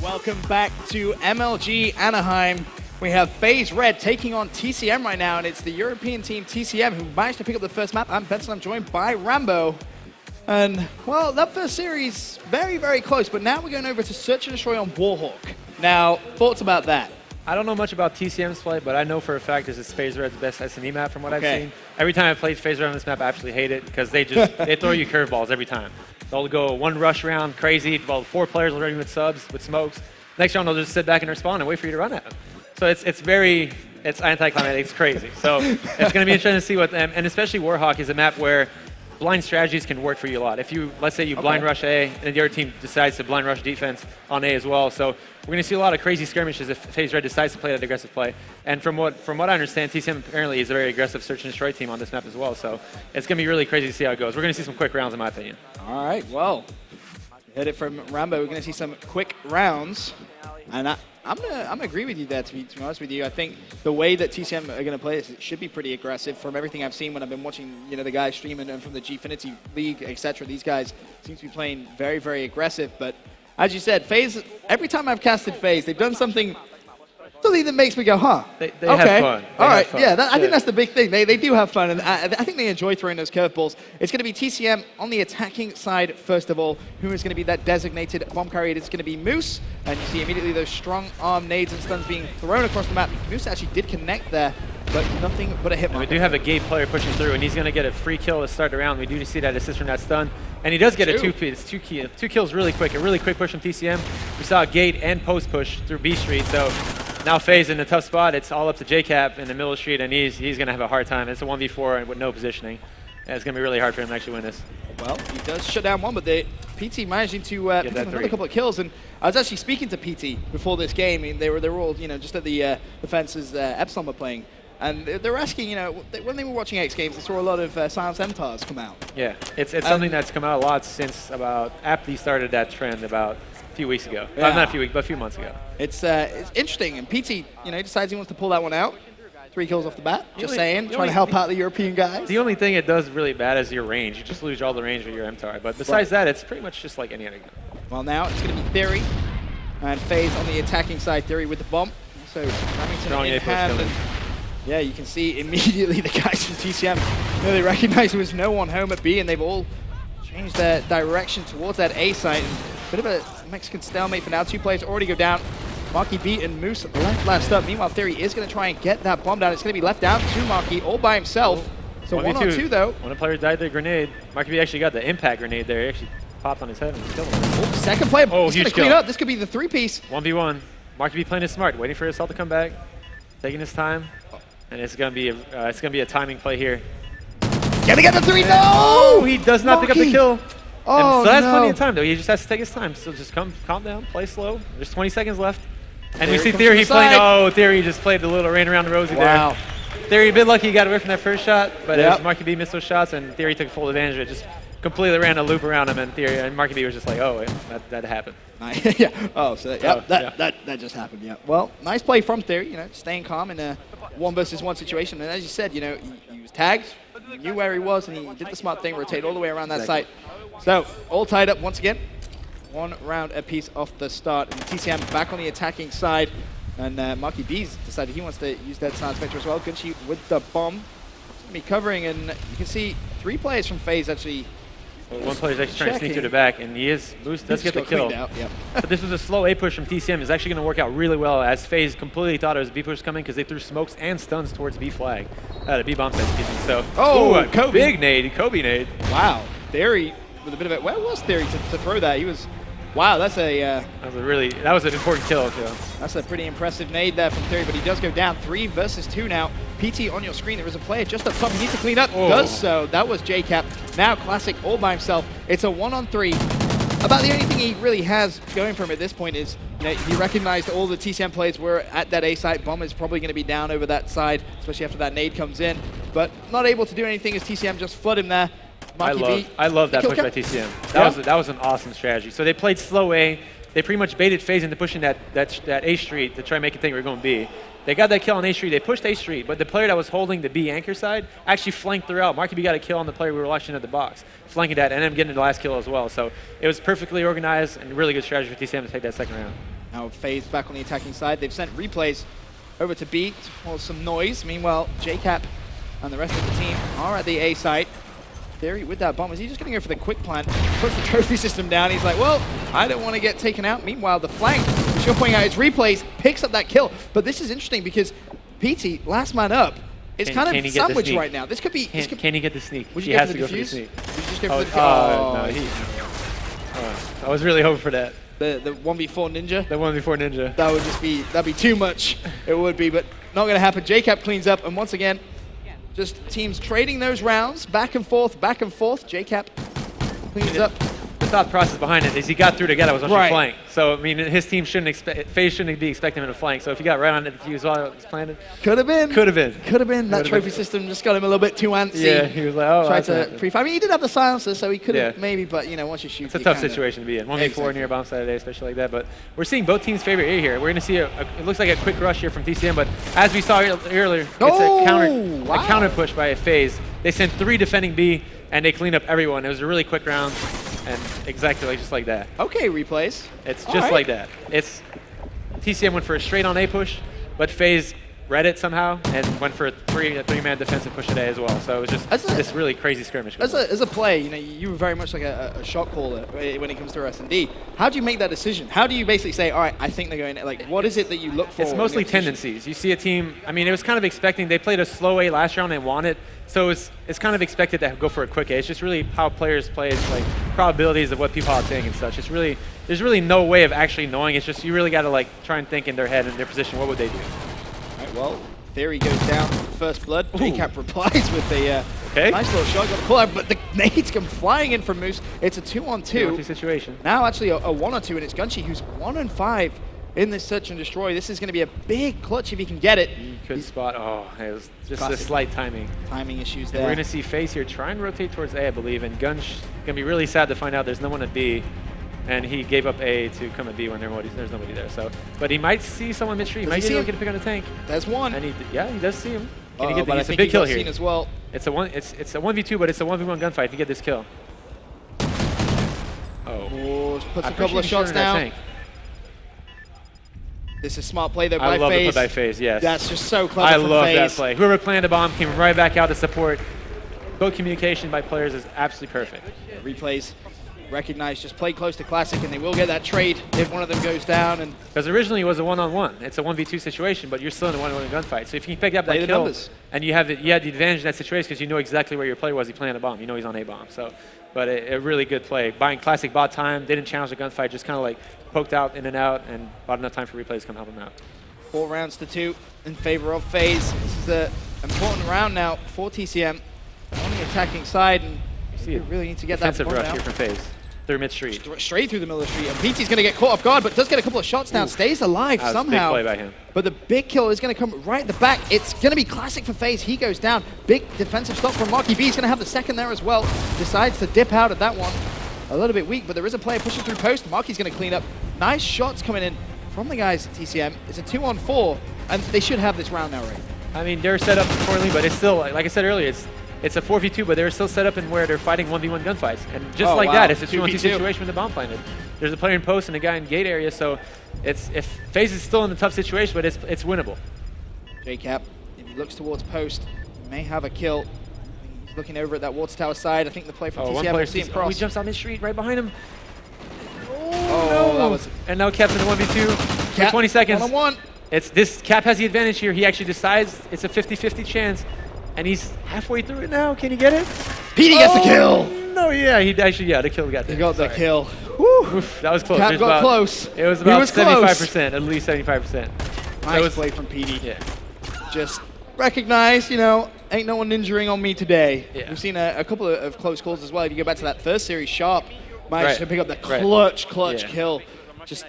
Welcome back to MLG Anaheim. We have Faze Red taking on TCM right now, and it's the European team TCM who managed to pick up the first map. I'm Benson, I'm joined by Rambo. And, well, that first series, very, very close, but now we're going over to Search and Destroy on Warhawk. Now, thoughts about that? I don't know much about TCM's play, but I know for a fact this is Faze Red's best SME map from what I've seen. Every time I played Faze Red on this map, I absolutely hate it because they throw you curveballs every time. They'll go one rush round, crazy, well, 4 players already with subs, with smokes. Next round, they'll just sit back and respawn and wait for you to run at them. So it's anticlimactic, it's crazy. So it's going to be interesting to see what them, and especially Warhawk is a map where blind strategies can work for you a lot. If you, let's say you blind rush A, and the other team decides to blind rush defense on A as well. So we're going to see a lot of crazy skirmishes if Faze Red decides to play that aggressive play. And from what I understand, TCM apparently is a very aggressive search and destroy team on this map as well. So it's going to be really crazy to see how it goes. We're going to see some quick rounds, in my opinion. All right, well, you heard it from Rambo. We're going to see some quick rounds. And I'm gonna agree with you there, to be honest with you. I think the way that TCM are going to play this, it should be pretty aggressive. From everything I've seen when I've been watching, the guys streaming and from the Gfinity League, etc., these guys seem to be playing very, very aggressive. But as you said, Faze, every time I've casted Faze, they've done something that makes me go, huh? They have fun. All right, yeah, I think that's the big thing. They do have fun, and I think they enjoy throwing those curveballs. It's going to be TCM on the attacking side, first of all. Who is going to be that designated bomb carrier? It's going to be Moose, and you see immediately those strong arm nades and stuns being thrown across the map. Moose actually did connect there, but nothing but a hit. We do have a Gate player pushing through, and he's going to get a free kill to start the round. We do see that assist from that stun, and he does get a two kills really quick. A really quick push from TCM. We saw a Gate and post push through B Street, so now Faze in a tough spot. It's all up to JCap in the middle of the street, and he's going to have a hard time. It's a 1v4 with no positioning. And it's going to be really hard for him to actually win this. Well, he does shut down one, but PT managing to pick up another couple of kills. And I was actually speaking to PT before this game. I mean, they were all just at the fences Epsilon were playing. And they were asking, when they were watching X Games, they saw a lot of Silence MTARs come out. Yeah, it's something that's come out a lot since about after he started that trend about a few weeks ago. Yeah. Not a few weeks, but a few months ago. It's interesting, and PT, decides he wants to pull that one out. 3 kills off the bat. Just saying, trying to help out the European guys. The only thing it does really bad is your range. You just lose all the range with your MTAR. But besides that, it's pretty much just like any other gun. Well, now it's going to be Theory and Faze on the attacking side. Theory with the bomb. So Remington in hand. And yeah, you can see immediately the guys from TCM, they recognize there was no one home at B, and they've all changed their direction towards that A site. And a bit of a Mexican stalemate for now. 2 players already go down. Marky B and Moose last up. Meanwhile, Theory is going to try and get that bomb down. It's going to be left down to Marky all by himself. So 1-on-2 though. One of the players died the grenade. Marky B actually got the impact grenade there. He actually popped on his head and killed him. Second player. He's going to clean up. This could be the 3-piece. 1v1. Marky B playing it smart, waiting for his assault to come back, taking his time. And it's gonna be a timing play here. Gonna get the 3. No! Oh, he does not pick up the kill. Oh, and so that's plenty of time though. He just has to take his time. So just calm down, play slow. There's 20 seconds left. And we see Theory playing. Oh, Theory just played the little rain around the rosy there. Theory a bit lucky he got away from that first shot, but as Marky B missed those shots, and Theory took full advantage of it. Just completely ran a loop around him, and Marky B was just like, oh, that happened. Yeah. Oh, so that just happened. Yeah. Well, nice play from Theory. Staying calm in a 1-versus-1 situation. And as you said, he was tagged, he knew where he was, and he did the smart thing, rotate all the way around that site. So all tied up once again. 1 round apiece off the start. And TCM back on the attacking side. And Marky B's decided he wants to use that Silent Spectre as well. Good shoot with the bomb. He's going to be covering, and you can see 3 players from Faze actually. One player's actually trying to sneak through the back, and Moose does get the kill. But this was a slow A push from TCM. It's actually going to work out really well, as Faze completely thought it was a B push coming because they threw smokes and stuns towards B flag. The B bomb site, excuse me. So, Kobe. Big nade, Kobe nade. Wow. Theory with a bit of it. Where was Theory to throw that? He was. Wow, that was an important kill. That's a pretty impressive nade there from Theory, but he does go down. 3-versus-2 now. PT on your screen. There is a player just up top. He needs to clean up. Does so. That was JCap. Now Classic all by himself. It's a 1-on-3. About the only thing he really has going for him at this point is he recognized all the TCM players were at that A site. Bomb is probably going to be down over that side, especially after that nade comes in. But not able to do anything as TCM just flood him there. I love that push by TCM. That was an awesome strategy. So they played slow A. They pretty much baited Faze into pushing that A street to try and make it think we were going B. They got that kill on A Street. They pushed A Street, but the player that was holding the B anchor side actually flanked throughout. Marky B got a kill on the player we were watching at the box, flanking that, and then getting the last kill as well. So it was perfectly organized and really good strategy for TCM to take that second round. Now Faze back on the attacking side. They've sent replays over to B to cause some noise. Meanwhile, JCap and the rest of the team are at the A site. Theory with that bomb, is he just going to go for the quick plant? Puts the trophy system down. He's like, well, I don't want to get taken out. Meanwhile, the flank, which you're pointing out, its replays, picks up that kill. But this is interesting because PT, last man up, it's kind of sandwiched right now. This could be... Can he get the sneak? Would you he go has for to the go for the defuse? sneak. Would you just go for the I was really hoping for that. The 1v4 ninja? The 1v4 ninja. That would just be, that'd be too much. It would be, but not going to happen. JCap cleans up, and once again, just teams trading those rounds, back and forth, back and forth. JCap cleans up. The thought process behind it is he got through to get it was on Right. flank. So, I mean, his team shouldn't expect, FaZe shouldn't be expecting him to flank. So if he got right on the defuse while it was planted, Could have been. could have been. Could have been. That Could've trophy been. system just got him a little bit too antsy. Yeah, he was like, oh, Tried that's to happening. pre-fire. I mean, he did have the silencer, so he could have Yeah. maybe, but, you know, once you shoot, It's a you tough kinda- situation to be in. 1v4 Exactly. near bomb side today, especially like that. But we're seeing both teams' favorite A here. We're going to see it looks like a quick rush here from TCM, but as we saw earlier, it's Oh, a counter push by FaZe. They sent 3 defending B, and they cleaned up everyone. It was a really quick round, and exactly just like that. Okay, replays. It's All just right. like that. It's TCM went for a straight on A push, but FaZe read it somehow and went for a three-man defensive push at A as well. So it was just this really crazy skirmish. As a play, you know, you were very much like a shot caller when it comes to S&D. How do you make that decision? How do you basically say, all right, I think they're going to, like, what is it that you look for? It's mostly tendencies. You see a team, I mean, it was kind of expecting, they played a slow A last round and won it, so it's kind of expected to go for a quick A. It's just really how players play, it's like probabilities of what people are saying and such. It's really, there's really no way of actually knowing. It's just you really got to like try and think in their head and their position, what would they do? All right, well, Theory goes down first blood. JCap replies with a nice little shot. Got a pull out, but the nades come flying in from Moose. It's a 2-on-2 situation. Now actually a 1-on-2, and it's Gunshi who's 1-on-5 in this search and destroy. This is going to be a big clutch if he can get it. He could spot. Oh, it was just Classic. a slight timing. Timing issues And there. we're going to see FaZe here try and rotate towards A, I believe, and Gunsh going to be really sad to find out there's no one at B, and he gave up A to come at B when there's nobody there. So, but he might see someone mid-street. He Does might he get see a him? pick on the tank. There's one. And he does see him. Can he get But I it's a think big he kill got here. seen as well. It's a 1v2, but it's a 1v1 gunfight if you get this kill. Oh, puts a I couple of appreciate him shots shooting that down. tank. This is smart play though I by love the FaZe. play by FaZe, yes. That's just so clever I from love that FaZe. play. Whoever planned the bomb came right back out to support. Both communication by players is absolutely perfect. Replays recognize, just play close to Classic, and they will get that trade if one of them goes down. And Because originally it was a one-on-one. It's a 1v2 situation, but you're still in a one-on-one gunfight. So if you can pick up Play that the kill, numbers. and you had the advantage in that situation because you know exactly where your player was. He planted a bomb. You know he's on A bomb. So, but a really good play. Buying Classic bought time. Didn't challenge the gunfight. Just kind of like poked out in and out, and bought enough time for replays to come help him out. 4 rounds to 2 in favor of FaZe. This is an important round now for TCM on the attacking side, and you really need to get that Defensive bomb rush down. here from FaZe through mid street. Straight through the middle of the street, and PT's going to get caught off guard, but does get a couple of shots down, stays alive That was a big somehow. play by him. But the big kill is going to come right at the back. It's going to be Classic for FaZe. He goes down. Big defensive stop from Marky B. He's going to have the second there as well. Decides to dip out at that one. A little bit weak, but there is a player pushing through post. Marky's going to clean up. Nice shots coming in from the guys at TCM. It's a 2-on-4, and they should have this round now, right? I mean, they're set up accordingly, but it's still, like I said earlier, it's a 4v2, but they're still set up in where they're fighting 1v1 gunfights. And just like that, it's a 2-on-2 2v2 situation with the bomb planted. There's a player in post and a guy in gate area, so if FaZe is still in a tough situation, but it's winnable. JCap, if he looks towards post, may have a kill. He's looking over at that water tower side. I think the play from One TCM player will see him he cross. jumps out mid-street right behind him. Oh, that was And now Cap's in the 1v2 Cap, for 20 seconds. 1-on-1. Cap has the advantage here. He actually decides it's a 50-50 chance, and he's halfway through it now. Can he get it? PD gets the kill. No, yeah, the kill got there. He got the Sorry. kill. Woo. Oof, that was close. Cap There's got about- close. It was He about was close. 75%, at least 75%. Nice play from PD. Yeah. Just recognize, ain't no one ninjaing on me today. Yeah. We've seen a couple of close calls as well. If you go back to that first series, Sharp managed Right. to pick up the Right. clutch Yeah. kill. Just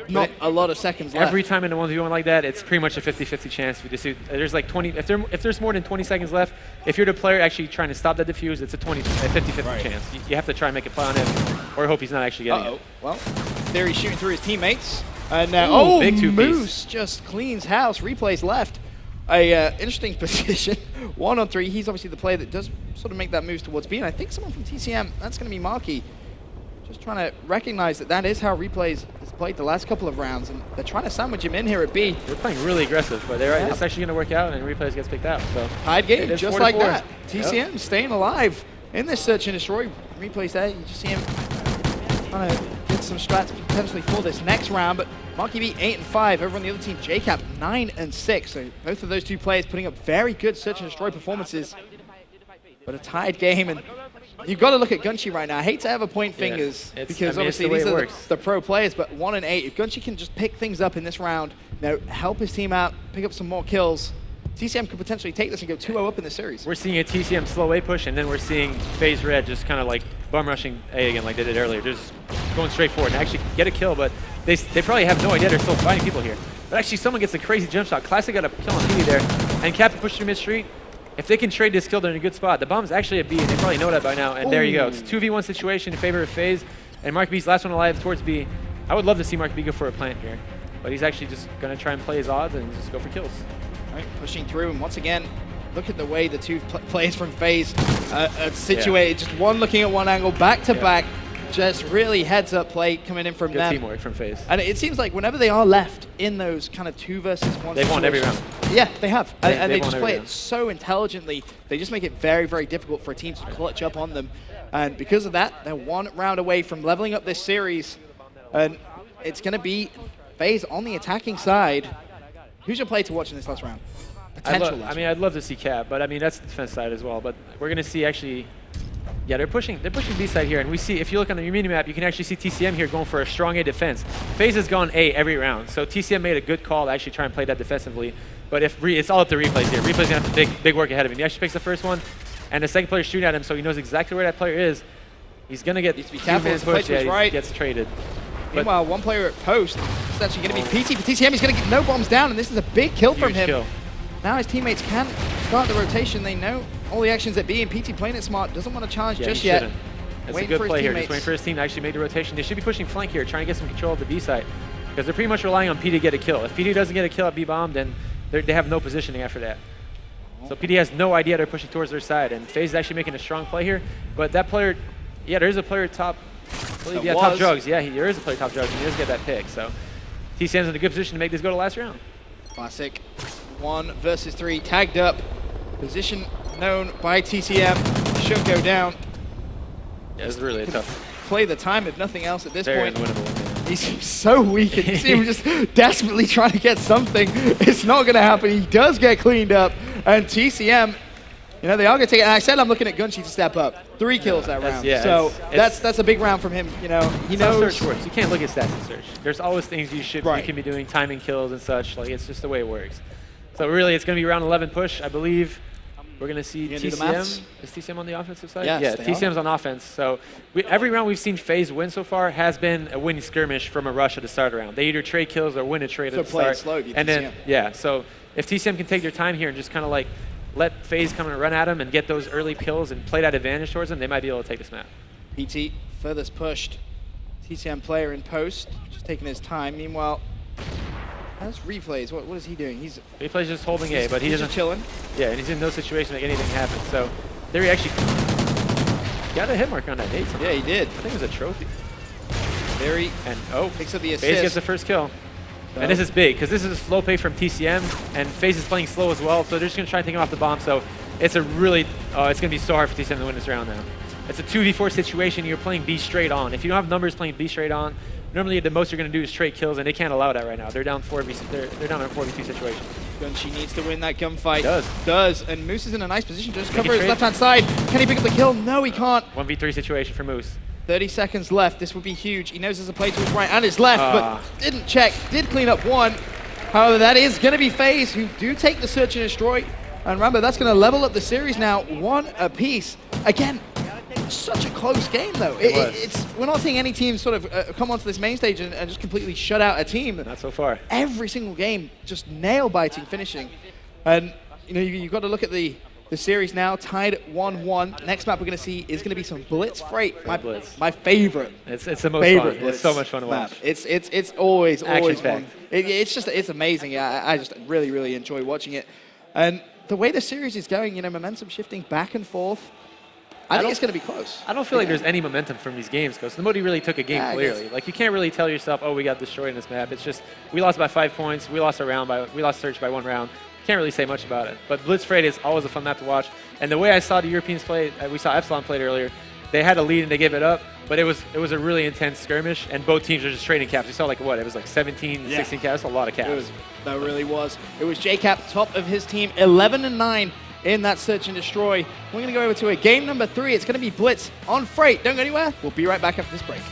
not a lot of seconds left. Every time in a 1v1 like that, it's pretty much a 50-50 chance. There's like 20. If there's more than 20 seconds left, if you're the player actually trying to stop that defuse, it's a 50-50 Right. chance. You have to try and make a play on him, or hope he's not actually getting Uh-oh. it. Well, Theory's shooting through his teammates. And big two-piece. Moose just cleans house. Replays left. A interesting position. 1-on-3. He's obviously the player that does sort of make that move towards B. And I think someone from TCM, that's going to be Marky. just trying to recognize that that is how replays has played the last couple of rounds, and they're trying to sandwich him in here at B. They're playing really aggressive, but it's actually going to work out, and replays gets picked out. So tied game, just like 44. that. TCM staying alive in this search and destroy. Replays there, you just see him trying to get some strats potentially for this next round, but Monkey B 8-5 over on the other team. JCap 9-6. So both of those two players putting up very good search and destroy performances, but a tied game. And you've got to look at Gunchi right now. I hate to ever point fingers because obviously these are the pro players, but 1-8. If Gunchi can just pick things up in this round, help his team out, pick up some more kills, TCM could potentially take this and go 2-0 up in the series. We're seeing a TCM slow A push, and then we're seeing Faze Red just kind of like bum rushing A again like they did earlier. They're just going straight forward and actually get a kill, but they probably have no idea they're still fighting people here. But actually someone gets a crazy jump shot. Classic got a kill on PD there, and Captain pushed through mid-street. If they can trade this kill, they're in a good spot. The bomb's actually at B, and they probably know that by now, and there you go. It's a 2v1 situation in favor of Faze, and Mark B's last one alive towards B. I would love to see Mark B go for a plant here, but he's actually just going to try and play his odds and just go for kills. Right, pushing through, and once again, look at the way the two players from Faze are situated. Just one looking at one angle, back to back, just really heads-up play coming in from them. Good teamwork from Faze. And it seems like whenever they are left in those kind of 2 versus 1 they've won every round. Yeah, they have. And they just play round. it so intelligently. They just make it very, very difficult for a team to clutch up on them. And because of that, they're 1 round away from leveling up this series. And it's going to be Faze on the attacking side. Who's your play to watch in this last round? I'd love to see Cap, but I mean that's the defense side as well. But we're gonna see actually, they're pushing B side here, and we see if you look on the mini map, you can actually see TCM here going for a strong A defense. Faze has gone A every round, so TCM made a good call to actually try and play that defensively. But if it's all up to replays here. Replays gonna have big work ahead of him. He actually picks the first one, and the second player shooting at him, so he knows exactly where that player is. He's gonna get 2 minutes push. He gets traded. Meanwhile, one player at post. It's actually going to be PT for TCM. He's going to get no bombs down, and this is a big kill from him. Kill. Now his teammates can start the rotation. They know all the actions at B, and PT playing it smart. Doesn't want to challenge just yet. That's a good play here. Just waiting for his team to actually make the rotation. They should be pushing flank here, trying to get some control of the B side, because they're pretty much relying on PD to get a kill. If PD doesn't get a kill at B bomb, then they have no positioning after that. So PD has no idea they're pushing towards their side, and FaZe is actually making a strong play here. But that player, there is a player top. Top drugs. Yeah, there is a player top drugs, and he does get that pick. So TCM's in a good position to make this go to last round. Classic 1 versus 3 tagged up. Position known by TCM. Should go down. Yeah, it's really a tough. Play the time if nothing else at this point. Unwinnable. He's so weak, and you see him just desperately trying to get something. It's not going to happen. He does get cleaned up, and TCM. They are going to take it. And I said I'm looking at Gunchi to step up. 3 kills that round. So that's a big round from him. He knows. Search works. You can't look at stats in search. There's always things you can be doing, timing kills and such. Like it's just the way it works. So really, it's going to be round 11 push, I believe. We're going to see TCM. Is TCM on the offensive side? Yes, yeah, TCM's on offense. So every round we've seen FaZe win so far has been a winning skirmish from a rush at the start of the round. They either trade kills or win a trade at the start. So play it slow, and then so if TCM can take their time here and just kind of like let FaZe come and run at him and get those early kills and play that advantage towards them, they might be able to take this map. PT furthest pushed. TCM player in post, just taking his time. Meanwhile, that's Replays. What is he doing? Replay's just holding A, but he's just chilling. Yeah, and he's in no situation like anything happens. So there he actually got a hit mark on that nade. Yeah, he did. I think it was a trophy. Picks up the assist. FaZe gets the first kill. And this is big, because this is a slow pay from TCM, and FaZe is playing slow as well, so they're just going to try and take him off the bomb. So it's a really, it's going to be so hard for TCM to win this round now. It's a 2v4 situation. You're playing B straight on. If you don't have numbers playing B straight on, normally the most you're going to do is trade kills, and they can't allow that right now. They're down 4v. They're down in a 4v2 situation. Gunchi needs to win that gunfight. Does. And Moose is in a nice position to just cover his left-hand side. Can he pick up the kill? No, he can't. 1v3 situation for Moose. 30 seconds left. This would be huge. He knows there's a play to his right and his left, but didn't check. Did clean up one. However, that is going to be FaZe, who do take the search and destroy. And Rambo, that's going to level up the series now, 1 apiece. Again, such a close game, though. We're not seeing any team sort of come onto this main stage and just completely shut out a team. Not so far. Every single game, just nail-biting finishing. And you've got to look at the series now, tied at 1-1. Next map we're going to see is going to be some Blitz Freight. My favorite. It's the most favorite fun. It's so much fun to watch. It's always fun. It's It's amazing. I just really enjoy watching it. And the way the series is going, momentum shifting back and forth. I think it's going to be close. I don't feel like there's any momentum from these games because nobody really took a game clearly. Like you can't really tell yourself, oh, we got destroyed in this map. It's just we lost by 5 points. We lost Surge by 1 round. Can't really say much about it. But Blitz Freight is always a fun map to watch. And the way I saw the Europeans play, we saw Epsilon play it earlier. They had a lead and they gave it up, but it was a really intense skirmish, and both teams are just trading caps. You saw like what? It was like 17, 16 caps. That's a lot of caps. That really was. It was JCap, top of his team, 11-9 in that Search and Destroy. We're going to go over to a game number 3. It's going to be Blitz on Freight. Don't go anywhere. We'll be right back after this break.